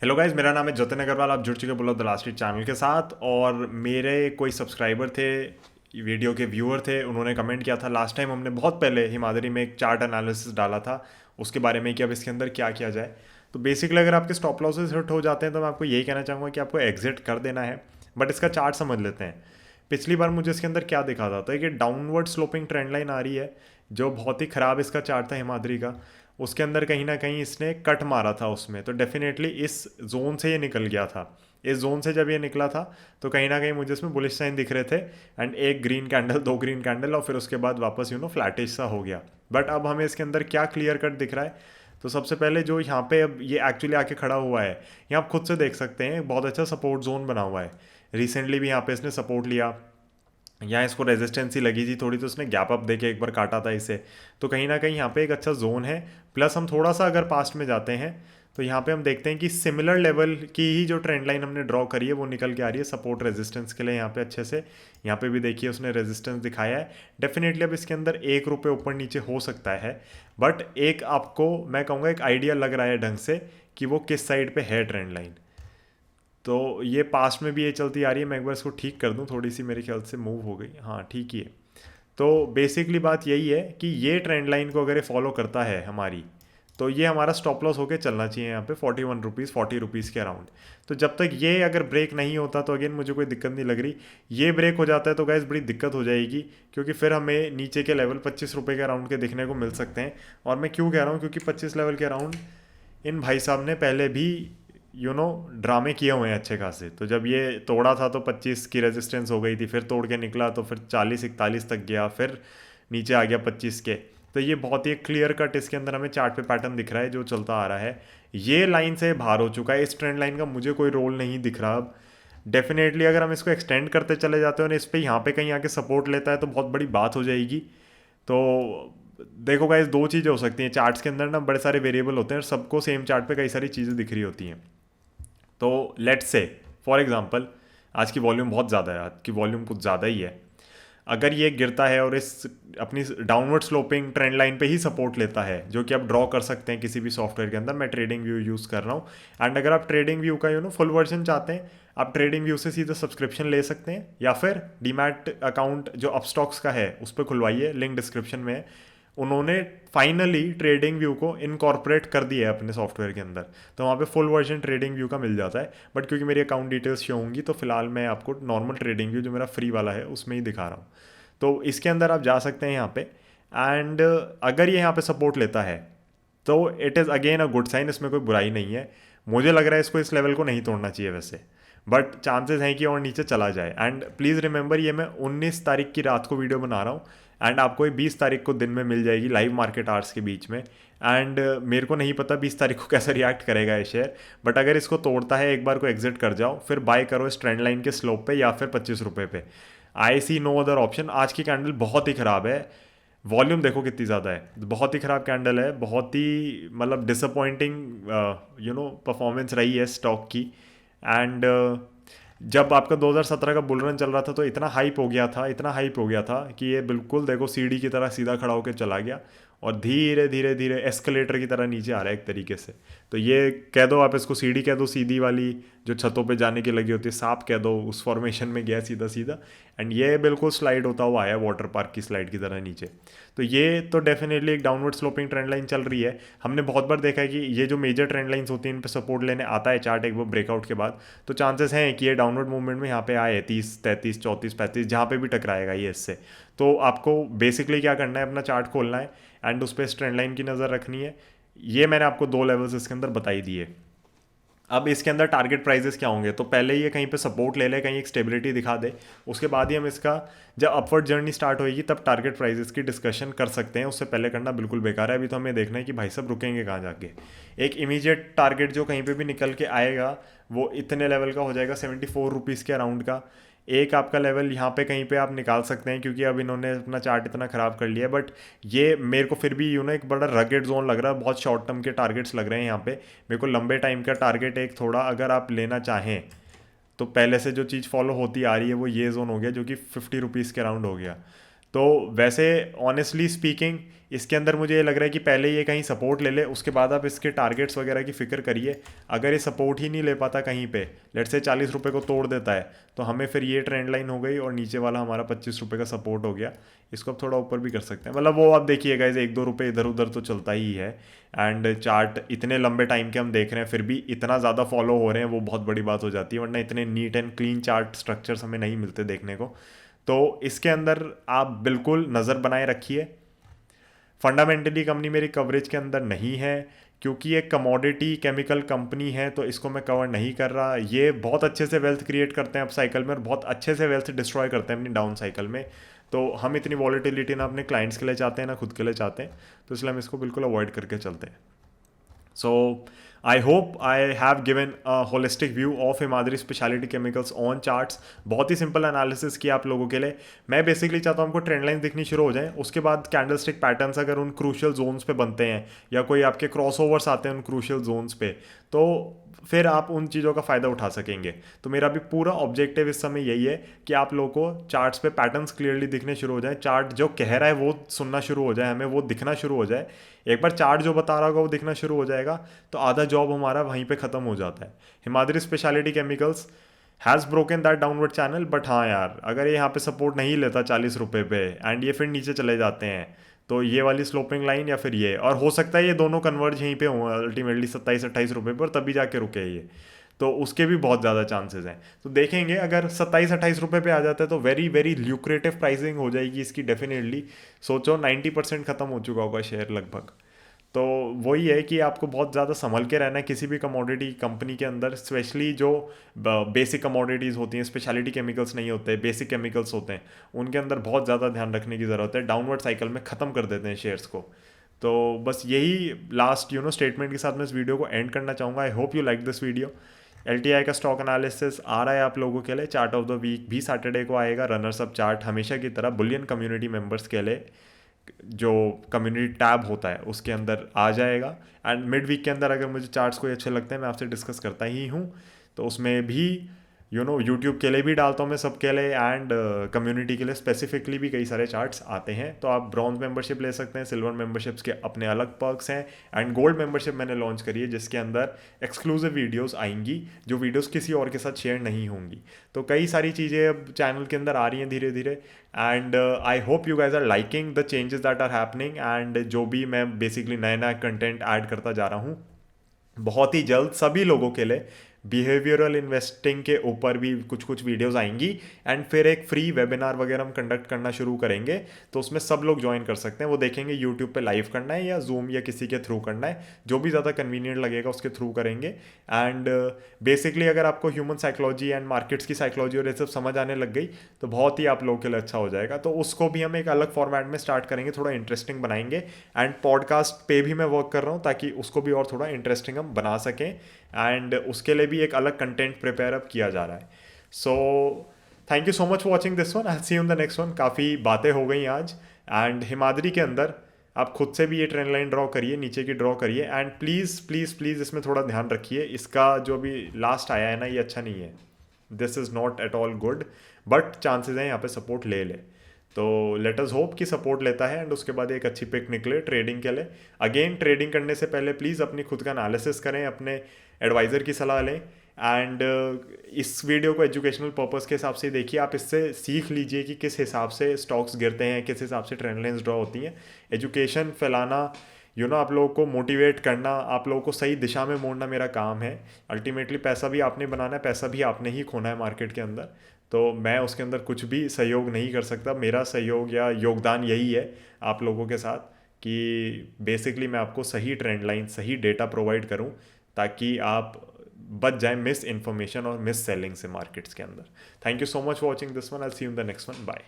Hello guys, मेरा नाम है जतिन अग्रवाल। आप जुड़ चुके bull of the last channel के साथ। और मेरे कोई सब्सक्राइबर थे, वीडियो के व्यूअर थे, उन्होंने कमेंट किया था लास्ट टाइम हमने बहुत पहले हिमाद्री में एक चार्ट एनालिसिस डाला था उसके बारे में कि अब इसके अंदर क्या किया जाए। तो बेसिकली अगर आपके स्टॉप लॉसेस हिट हो जाते हैं तो मैं आपको यही कहना चाहूँगा कि आपको एग्जिट कर देना है। बट इसका चार्ट समझ लेते हैं। पिछली बार मुझे इसके अंदर क्या दिखा था, तो एक डाउनवर्ड स्लोपिंग ट्रेंड लाइन आ रही है जो बहुत ही ख़राब इसका चार्ट था हिमाद्री का। उसके अंदर कहीं ना कहीं इसने कट मारा था उसमें, तो डेफिनेटली इस जोन से ये निकल गया था। इस जोन से जब ये निकला था तो कहीं ना कहीं मुझे इसमें बुलिश साइन दिख रहे थे। एंड एक ग्रीन कैंडल, दो ग्रीन कैंडल, और फिर उसके बाद वापस फ्लैटिश सा हो गया। बट अब हमें इसके अंदर क्या क्लियर कट दिख रहा है, तो सबसे पहले जो यहाँ पे अब ये एक्चुअली आके खड़ा हुआ है, यहाँ आप खुद से देख सकते हैं बहुत अच्छा सपोर्ट जोन बना हुआ है। रिसेंटली भी यहाँ पे इसने सपोर्ट लिया, यहाँ इसको रेजिस्टेंस ही लगी थी थोड़ी, तो उसने गैप अप देके एक बार काटा था इसे। तो कहीं ना कहीं यहाँ पे एक अच्छा जोन है। प्लस हम थोड़ा सा अगर पास्ट में जाते हैं तो यहाँ पे हम देखते हैं कि सिमिलर लेवल की ही जो ट्रेंड लाइन हमने ड्रॉ करी है वो निकल के आ रही है सपोर्ट रेजिस्टेंस के लिए यहाँ पे अच्छे से। यहाँ पे भी देखिए उसने रेजिस्टेंस दिखाया है। डेफिनेटली अब इसके अंदर 1 रुपये ऊपर नीचे हो सकता है। बट एक आपको मैं कहूँगा एक आइडिया लग रहा है ढंग से कि वो किस साइड पे है ट्रेंड लाइन। तो ये पास्ट में भी ये चलती आ रही है। मैं एक बार इसको ठीक कर दूं, थोड़ी सी मेरे ख्याल से मूव हो गई, हाँ ठीक ही है। तो बेसिकली बात यही है कि ये ट्रेंड लाइन को अगर ये फॉलो करता है हमारी, तो ये हमारा स्टॉप लॉस होकर चलना चाहिए यहाँ पे 41 रुपीज़ 40 रुपीज़ के अराउंड। तो जब तक ये अगर ब्रेक नहीं होता तो अगेन मुझे कोई दिक्कत नहीं लग रही। ये ब्रेक हो जाता है तो गैस बड़ी दिक्कत हो जाएगी, क्योंकि फिर हमें नीचे के लेवल 25 रुपये के अराउंड के दिखने को मिल सकते हैं। और मैं क्यों कह रहा हूँ, क्योंकि 25 लेवल के अराउंड इन भाई साहब ने पहले भी ड्रामे किए हुए हैं अच्छे खासे। तो जब ये तोड़ा था तो 25 की रेजिस्टेंस हो गई थी, फिर तोड़ के निकला तो फिर 40 41 तक गया, फिर नीचे आ गया 25 के। तो ये बहुत ही क्लियर कट इसके अंदर हमें चार्ट पे पैटर्न दिख रहा है जो चलता आ रहा है। ये लाइन से बाहर हो चुका है, इस ट्रेंड लाइन का मुझे कोई रोल नहीं दिख रहा अब। डेफिनेटली अगर हम इसको एक्सटेंड करते चले जाते हैं और इस पर यहाँ पे कहीं आके सपोर्ट लेता है तो बहुत बड़ी बात हो जाएगी। तो देखो गाइस, दो चीज़ें हो सकती हैं चार्ट्स के अंदर ना, बड़े सारे वेरिएबल होते हैं और सबको सेम चार्ट पे कई सारी चीज़ें दिख रही होती हैं। तो लेट्स से फॉर एग्जांपल, आज की वॉल्यूम बहुत ज़्यादा है, आज की वॉल्यूम कुछ ज़्यादा ही है। अगर ये गिरता है और इस अपनी डाउनवर्ड स्लोपिंग ट्रेंड लाइन पे ही सपोर्ट लेता है, जो कि आप ड्रॉ कर सकते हैं किसी भी सॉफ्टवेयर के अंदर, मैं ट्रेडिंग व्यू यूज़ कर रहा हूँ। एंड अगर आप ट्रेडिंग व्यू का फुल वर्जन चाहते हैं, आप ट्रेडिंग व्यू से सीधा सब्सक्रिप्शन ले सकते हैं, या फिर डीमैट अकाउंट जो अपस्टॉक्स का है उस पर खुलवाइए, लिंक डिस्क्रिप्शन में है। उन्होंने फाइनली ट्रेडिंग व्यू को इनकॉर्पोरेट कर दिया है अपने सॉफ्टवेयर के अंदर, तो वहाँ पे फुल वर्जन ट्रेडिंग व्यू का मिल जाता है। बट क्योंकि मेरी अकाउंट डिटेल्स शो होंगी तो फिलहाल मैं आपको नॉर्मल ट्रेडिंग व्यू जो मेरा फ्री वाला है उसमें ही दिखा रहा हूँ। तो इसके अंदर आप जा सकते हैं यहाँ पे। एंड अगर ये यहाँ पे सपोर्ट लेता है तो it is again a good sign, इसमें कोई बुराई नहीं है। मुझे लग रहा है इसको इस लेवल को नहीं तोड़ना चाहिए वैसे, बट चांसेस हैं कि और नीचे चला जाए। एंड प्लीज़ रिमेंबर, ये मैं 19 तारीख की रात को वीडियो बना रहा हूँ एंड आपको ये 20 तारीख को दिन में मिल जाएगी लाइव मार्केट आवर्स के बीच में। एंड मेरे को नहीं पता 20 तारीख को कैसा रिएक्ट करेगा ये शेयर, बट अगर इसको तोड़ता है एक बार को एग्जिट कर जाओ, फिर बाय करो इस ट्रेंड लाइन के स्लोप पे या फिर 25 रुपये पे। आई सी नो अदर ऑप्शन। आज की कैंडल बहुत ही ख़राब है, वॉल्यूम देखो कितनी ज़्यादा है, बहुत ही ख़राब कैंडल है, बहुत ही मतलब डिसअपॉइंटिंग परफॉर्मेंस रही है स्टॉक की। एंड जब आपका 2017 का बुल रन चल रहा था तो इतना हाइप हो गया था, इतना हाइप हो गया था कि ये बिल्कुल देखो सीढ़ी की तरह सीधा खड़ा होकर चला गया और धीरे धीरे धीरे एस्केलेटर की तरह नीचे आ रहा है एक तरीके से। तो ये कह दो, आप इसको सीढ़ी कह दो, सीधी वाली जो छतों पे जाने की लगी होती है, सांप कह दो, उस फॉर्मेशन में गया सीधा सीधा। एंड ये बिल्कुल स्लाइड होता हुआ आया वाटर पार्क की स्लाइड की तरह नीचे। तो ये तो डेफिनेटली एक डाउनवर्ड स्लोपिंग ट्रेंड लाइन चल रही है। हमने बहुत बार देखा है कि ये जो मेजर ट्रेंड लाइंस होती हैं इन पे सपोर्ट लेने आता है चार्ट एक बार ब्रेकआउट के बाद, तो चांसेस हैं कि ये डाउनवर्ड मूवमेंट में यहाँ पे आए 30 33 34 35, जहाँ पे भी टकराएगा ये इससे। तो आपको बेसिकली क्या करना है, अपना चार्ट खोलना है एंड उस पर इस ट्रेंड लाइन की नज़र रखनी है। ये मैंने आपको दो लेवल्स इसके अंदर बताई दिए। अब इसके अंदर टारगेट प्राइजेस क्या होंगे, तो पहले ये कहीं पे सपोर्ट ले ले, कहीं एक स्टेबिलिटी दिखा दे, उसके बाद ही हम इसका जब अपवर्ड जर्नी स्टार्ट होएगी तब टारगेट प्राइजेस की डिस्कशन कर सकते हैं। उससे पहले करना बिल्कुल बेकार है। अभी तो हमें देखना है कि भाई साहब रुकेंगे कहाँ जाके। एक इमीडिएट टारगेट जो कहीं पे भी निकल के आएगा वो इतने लेवल का हो जाएगा 74 रुपीज़ के अराउंड का। एक आपका लेवल यहाँ पे कहीं पे आप निकाल सकते हैं, क्योंकि अब इन्होंने अपना चार्ट इतना ख़राब कर लिया है। बट ये मेरे को फिर भी एक बड़ा रगेड जोन लग रहा है, बहुत शॉर्ट टर्म के टारगेट्स लग रहे हैं यहाँ पे। मेरे को लंबे टाइम का टारगेट एक थोड़ा अगर आप लेना चाहें तो पहले से जो चीज़ फॉलो होती आ रही है वो ये जोन हो गया, जो कि 50 रुपीज़ के अराउंड हो गया। तो वैसे ऑनेस्टली स्पीकिंग इसके अंदर मुझे ये लग रहा है कि पहले ये कहीं सपोर्ट ले ले, उसके बाद आप इसके टारगेट्स वगैरह की फ़िक्र करिए। अगर ये सपोर्ट ही नहीं ले पाता कहीं पे, लेट से 40 रुपये को तोड़ देता है, तो हमें फिर ये ट्रेंड लाइन हो गई और नीचे वाला हमारा 25 रुपये का सपोर्ट हो गया। इसको आप थोड़ा ऊपर भी कर सकते हैं, मतलब वो आप देखिएगा, इसे 1-2 रुपये इधर उधर तो चलता ही है। एंड चार्ट इतने लंबे टाइम के हम देख रहे हैं, फिर भी इतना ज़्यादा फॉलो हो रहे हैं, वो बहुत बड़ी बात हो जाती है, वरना इतने neat and clean chart structures हमें नहीं मिलते देखने को। तो इसके अंदर आप बिल्कुल नज़र बनाए रखिए। फंडामेंटली कंपनी मेरी कवरेज के अंदर नहीं है, क्योंकि ये कमोडिटी केमिकल कंपनी है, तो इसको मैं कवर नहीं कर रहा। ये बहुत अच्छे से वेल्थ क्रिएट करते हैं अप साइकिल में और बहुत अच्छे से वेल्थ डिस्ट्रॉय करते हैं अपनी डाउन साइकिल में। तो हम इतनी वॉलेटिलिटी ना अपने क्लाइंट्स के लिए चाहते हैं ना खुद के लिए चाहते हैं, तो इसलिए हम इसको बिल्कुल अवॉइड करके चलते हैं। So I hope I have given a holistic view of Himadri speciality chemicals on charts. बहुत ही सिंपल एनालिसिस किया आप लोगों के लिए। मैं बेसिकली चाहता हूँ हमको ट्रेंड लाइन दिखनी शुरू हो जाए, उसके बाद कैंडलस्टिक पैटर्न्स अगर उन क्रूशियल जोन्स पे बनते हैं या कोई आपके क्रॉसओवर्स आते हैं उन क्रूशियल जोन्स पे, तो फिर आप उन चीज़ों का फ़ायदा उठा सकेंगे। तो मेरा भी पूरा ऑब्जेक्टिव इस समय यही है कि आप लोगों को चार्ट्स पे पैटर्न्स क्लियरली दिखने शुरू हो जाए, चार्ट जो कह रहा है वो सुनना शुरू हो जाए, हमें वो दिखना शुरू हो जाए। एक बार चार्ट जो बता रहा होगा वो दिखना शुरू हो जाएगा, तो आधा जॉब हमारा वहीं पे ख़त्म हो जाता है। Himadri speciality chemicals has broken that downward channel, but हाँ यार, अगर ये यहाँ पे सपोर्ट नहीं लेता 40 रुपये पे एंड ये फिर नीचे चले जाते हैं, तो ये वाली स्लोपिंग लाइन या फिर ये, और हो सकता है ये दोनों कन्वर्ज यहीं पे हों अल्टीमेटली 27-28 रुपये पर, तभी जाके रुके ये, तो उसके भी बहुत ज़्यादा चांसेस हैं। तो देखेंगे अगर 27-28 रुपये पे आ जाता है तो वेरी वेरी ल्यूक्रेटिव प्राइसिंग हो जाएगी इसकी डेफिनेटली। सोचो 90% ख़त्म हो चुका होगा शेयर लगभग। तो वही है कि आपको बहुत ज़्यादा संभल के रहना है किसी भी कमोडिटी कंपनी के अंदर, स्पेशली जो बेसिक कमोडिटीज़ होती हैं, स्पेशलिटी केमिकल्स नहीं होते, बेसिक केमिकल्स होते हैं, उनके अंदर बहुत ज़्यादा ध्यान रखने की ज़रूरत है। डाउनवर्ड साइकिल में ख़त्म कर देते हैं शेयर्स को। तो बस यही लास्ट स्टेटमेंट के साथ मैं इस वीडियो को एंड करना चाहूँगा। आई hope you like this video. LTI का स्टॉक एनालिसिस आ रहा है आप लोगों के लिए, चार्ट ऑफ द वीक भी सैटरडे को आएगा, रनर्स अप चार्ट हमेशा की तरह बुलियन कम्युनिटी मेंबर्स के लिए जो कम्युनिटी टैब होता है उसके अंदर आ जाएगा। एंड मिड वीक के अंदर अगर मुझे चार्ट्स कोई अच्छे लगते हैं मैं आपसे डिस्कस करता ही हूँ, तो उसमें भी यूट्यूब के लिए भी डालता हूँ मैं सबके लिए, एंड कम्युनिटी के लिए स्पेसिफिकली भी कई सारे चार्ट्स आते हैं। तो आप ब्रॉन्ज मेंबरशिप ले सकते हैं, सिल्वर मेंबरशिप्स के अपने अलग पर्क्स हैं, एंड गोल्ड मेंबरशिप मैंने लॉन्च करी है जिसके अंदर एक्सक्लूसिव वीडियोस आएंगी जो वीडियोस किसी और के साथ शेयर नहीं होंगी। तो कई सारी चीज़ें अब चैनल के अंदर आ रही हैं धीरे धीरे, and I hope you guys are liking the changes that are happening. And जो भी मैं बेसिकली नया नया कंटेंट ऐड करता जा रहा हूँ, बहुत ही जल्द सभी लोगों के लिए बिहेवियरल इन्वेस्टिंग के ऊपर भी कुछ कुछ वीडियोस आएंगी, एंड फिर एक फ्री वेबिनार वगैरह हम कंडक्ट करना शुरू करेंगे, तो उसमें सब लोग ज्वाइन कर सकते हैं। वो देखेंगे यूट्यूब पे लाइव करना है या जूम या किसी के थ्रू करना है, जो भी ज़्यादा कन्वीनियंट लगेगा उसके थ्रू करेंगे। एंड बेसिकली अगर आपको ह्यूमन साइकोलॉजी एंड मार्केट्स की साइकोलॉजी और ये सब समझ आने लग गई तो बहुत ही आप लोगों के लिए अच्छा हो जाएगा। तो उसको भी हम एक अलग फॉर्मेट में स्टार्ट करेंगे, थोड़ा इंटरेस्टिंग बनाएंगे, एंड पॉडकास्ट पे भी मैं वर्क कर रहा हूँ ताकि उसको भी और थोड़ा इंटरेस्टिंग हम बना सकें, एंड उसके लिए भी एक अलग कंटेंट प्रिपेयर अप किया जा रहा है। So thank you so much for watching this one, I see you in the next one. काफ़ी बातें हो गई आज, एंड हिमाद्री के अंदर आप खुद से भी ये ट्रेंड लाइन ड्रॉ करिए, नीचे की ड्रॉ करिए, एंड प्लीज़ प्लीज़ प्लीज़ इसमें थोड़ा ध्यान रखिए, इसका जो भी लास्ट आया है ना ये अच्छा नहीं है, this is not at all good, but chances हैं यहाँ पे सपोर्ट ले ले। तो लेट अस होप कि सपोर्ट लेता है एंड उसके बाद एक अच्छी पिक निकले ट्रेडिंग के लिए। अगेन ट्रेडिंग करने से पहले प्लीज़ अपनी खुद का एनालिसिस करें, अपने एडवाइज़र की सलाह लें, एंड इस वीडियो को एजुकेशनल पर्पस के हिसाब से देखिए, आप इससे सीख लीजिए कि किस हिसाब से स्टॉक्स गिरते हैं, किस हिसाब से ट्रेंड लाइन्स ड्रॉ होती हैं। एजुकेशन फैलाना, आप लोगों को मोटिवेट करना, आप लोगों को सही दिशा में मोड़ना मेरा काम है। अल्टीमेटली पैसा भी आपने बनाना है, पैसा भी आपने ही खोना है मार्केट के अंदर, तो मैं उसके अंदर कुछ भी सहयोग नहीं कर सकता। मेरा सहयोग या योगदान यही है आप लोगों के साथ कि बेसिकली मैं आपको सही ट्रेंड लाइन, सही डेटा प्रोवाइड करूं ताकि आप बच जाए मिस इन्फॉर्मेशन और मिस सेलिंग से मार्केट्स के अंदर। Thank you so much for watching this one, I see you in the next one, bye.